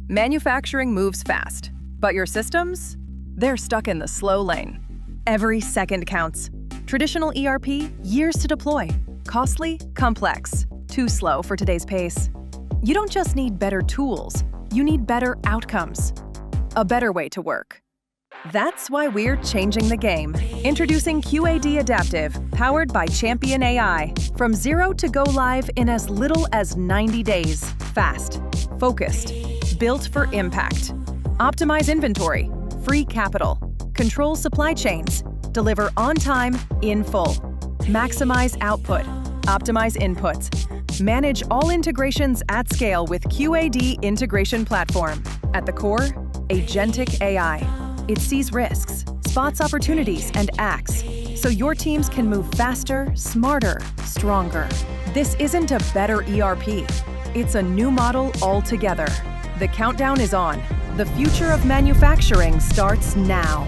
Manufacturing moves fast, but your systems? They're stuck in the slow lane. Every second counts. Traditional ERP, years to deploy. Costly, complex, too slow for today's pace. You don't just need better tools, you need better outcomes. A better way to work. That's why we're changing the game. Introducing QAD Adaptive, powered by Champion AI. From zero to go live in as little as 90 days. Fast, focused, built for impact. Optimize inventory, free capital, control supply chains, deliver on time, in full. Maximize output, optimize inputs. Manage all integrations at scale with QAD Integration Platform. At the core, agentic AI. It sees risks, spots opportunities, and acts, so your teams can move faster, smarter, stronger. This isn't a better ERP. It's a new model altogether. The countdown is on. The future of manufacturing starts now.